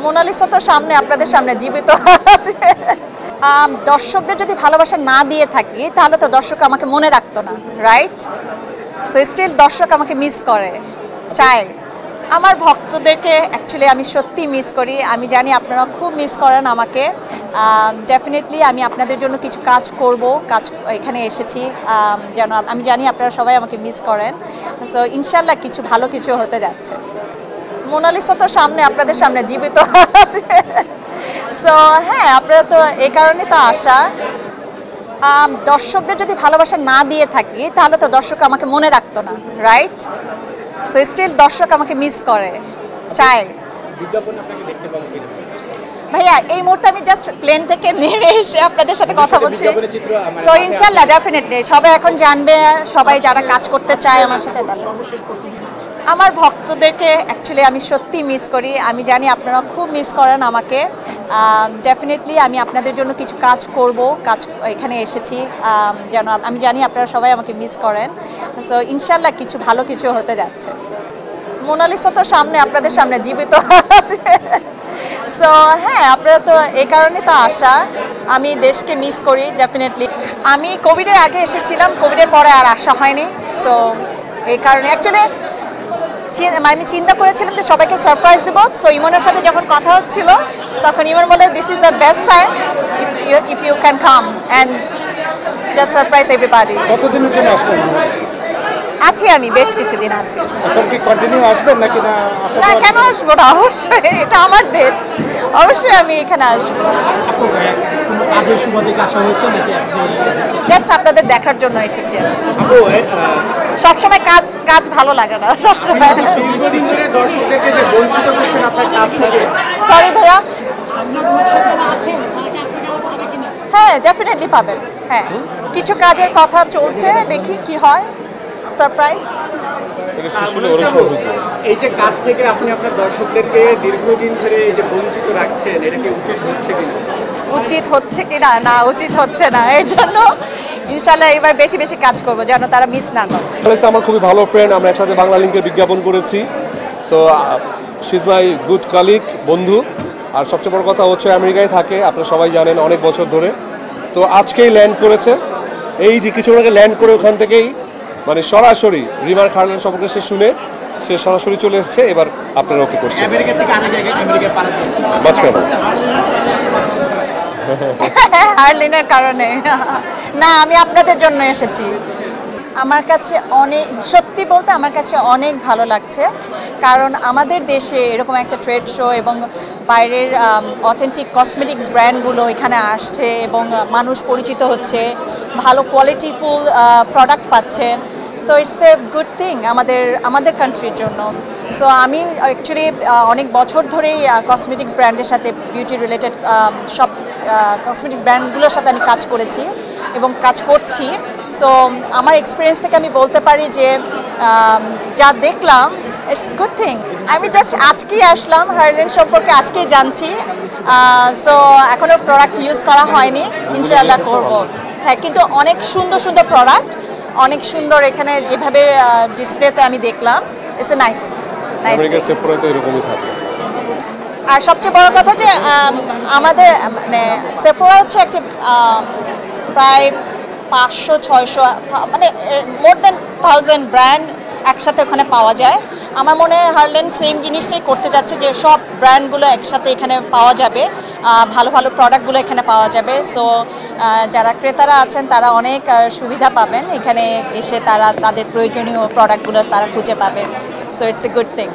Mona Lisa তো সামনে আপনাদের সামনে জীবিত আছে। দর্শকদের যদি ভালোবাসা না দিয়ে থাকি তাহলে তো দর্শক আমাকে মনে রাখতো না, রাইট? সো স্টিল দর্শক আমাকে মিস করে, চায়। আমার ভক্তদেরকে অ্যাকচুয়ালি আমি সত্যি মিস করি। আমি জানি আপনারা খুব মিস করেন আমাকে। ডেফিনেটলি আমি আপনাদের জন্য কিছু কাজ করব, এখানে এসেছি যেন আমি জানি আপনারা সবাই আমাকে মিস করেন। সো ইনশাল্লাহ কিছু ভালো কিছু হতে যাচ্ছে। মোনালিসা তো সামনে আপনাদের সামনে জীবিত আছে। সো হ্যাঁ, আপনারা তো এই কারণে তো আসা। দর্শকদের যদি ভালোবাসা না দিয়ে থাকি তাহলে তো দর্শক আমাকে মনে রাখতো না, রাইট? সো স্টিল দর্শক আমাকে মিস করে, চায়। ভাইয়া এই মুহূর্তে আমি জাস্ট প্লেন থেকে নেমে এসে আপনাদের সাথে কথা বলছি। সো ইনশাল্লাহ ডেফিনেটলি সবাই এখন জানবে, সবাই যারা কাজ করতে চায় আমার সাথে। আমার ভক্তদেরকে অ্যাকচুয়ালি আমি সত্যি মিস করি। আমি জানি আপনারা খুব মিস করেন আমাকে। ডেফিনেটলি আমি আপনাদের জন্য কিছু কাজ করব, এখানে এসেছি যেন আমি জানি আপনারা সবাই আমাকে মিস করেন। সো ইনশাল্লাহ কিছু ভালো কিছু হতে যাচ্ছে। মোনালিসা তো সামনে আপনাদের সামনে জীবিত আছে। সো হ্যাঁ, আপনারা তো এই কারণে তো আসা। আমি দেশকে মিস করি ডেফিনেটলি। আমি কোভিডের আগে এসেছিলাম, কোভিডের পরে আর আসা হয়নি। সো এই কারণে অ্যাকচুয়ালি আমি চিন্তা করেছিলাম যে সবাইকে সারপ্রাইজ দেবো। সো ইমনের সাথে যখন কথা হচ্ছিল তখন ইমন বলে this is the best time if you can come and just surprise everybody. কতদিনের জন্য আসবেন? আছি আমি, বেশ কিছুদিন আছি। এখন কি কন্টিনিউ আসবেন নাকি না? না, কেন আসবো না, অবশ্যই এটা আমার দেশ, অবশ্যই আমি এখানে আসবো। জাস্ট আপনাদের দেখার জন্য এসেছি। সবসময় কাজ ভালো লাগে না সবসময়। সরি ভাইয়া। হ্যাঁ ডেফিনেটলি পাবেন। হ্যাঁ, কিছু কাজের কথা চলছে, দেখি কি হয়। সারপ্রাইজ। এই যে কাজ থেকে আপনি আপনার দর্শকদেরকে দীর্ঘদিন ধরে এই যে বঞ্চিত রাখছেন, এটা কি উচিত হচ্ছে কিনা? উচিত হচ্ছে কিনা? না, উচিত হচ্ছে না। এর জন্য ইনশাল্লাহ এবার বেশি বেশি কাজ করবো যেন তারা মিস না করে। আমার খুবই ভালো ফ্রেন্ড, আমরা একসাথে বাংলা লিঙ্কের বিজ্ঞাপন করেছি। So she is my good colleague, বন্ধু। আর সবচেয়ে বড় কথা হচ্ছে আমেরিকায় থাকে, আপনারা সবাই জানেন, অনেক বছর ধরে। তো আজকেই ল্যান্ড করেছে। এই যে কিছু আগে ল্যান্ড করে ওখান থেকেই মানে সরাসরি রিমার খার্লের সম্পর্কে সে শুনে সে সরাসরি চলে এসছে। এবার আপনারা ওকে করছেন মাঝখানে হার্লিনের কারণে না, আমি আপনাদের জন্য এসেছি। আমার কাছে অনেক, সত্যি বলতে আমার কাছে অনেক ভালো লাগছে, কারণ আমাদের দেশে এরকম একটা ট্রেড শো এবং বাইরের অথেন্টিক কসমেটিক্স ব্র্যান্ডগুলো এখানে আসছে এবং মানুষ পরিচিত হচ্ছে, ভালো কোয়ালিটিফুল প্রোডাক্ট পাচ্ছে। So it's a good thing আমাদের কান্ট্রির জন্য। সো আমি অ্যাকচুয়ালি অনেক বছর ধরেই কসমেটিক্স ব্র্যান্ডের সাথে, বিউটি রিলেটেড সব কসমেটিক্স ব্র্যান্ডগুলোর সাথে আমি কাজ করেছি এবং কাজ করছি। সো আমার এক্সপিরিয়েন্স থেকে আমি বলতে পারি যে যা দেখলাম ইটস গুড থিং। আমি জাস্ট আজকেই আসলাম, হার্লেন সম্পর্কে আজকেই জানছি। সো এখনও প্রোডাক্ট ইউজ করা হয়নি, ইনশাআল্লাহ করব। হ্যাঁ, কিন্তু অনেক সুন্দর সুন্দর প্রোডাক্ট, অনেক সুন্দর এখানে যেভাবে ডিসপ্লেতে আমি দেখলাম। It's a nice. আর সবচেয়ে বড় কথা যে আমাদের মানে সেফোরা হচ্ছে একটা প্রায় 500-600 মানে মোর দেন 1000 ব্র্যান্ড একসাথে ওখানে পাওয়া যায়। আমার মনে হয় হার্লেন সেম জিনিসটাই করতে যাচ্ছে, যে সব ব্র্যান্ডগুলো একসাথে এখানে পাওয়া যাবে, ভালো ভালো প্রোডাক্টগুলো এখানে পাওয়া যাবে। সো যারা ক্রেতারা আছেন তারা অনেক সুবিধা পাবেন এখানে এসে, তারা তাদের প্রয়োজনীয় প্রোডাক্টগুলো তারা খুঁজে পাবে। So it's a good thing.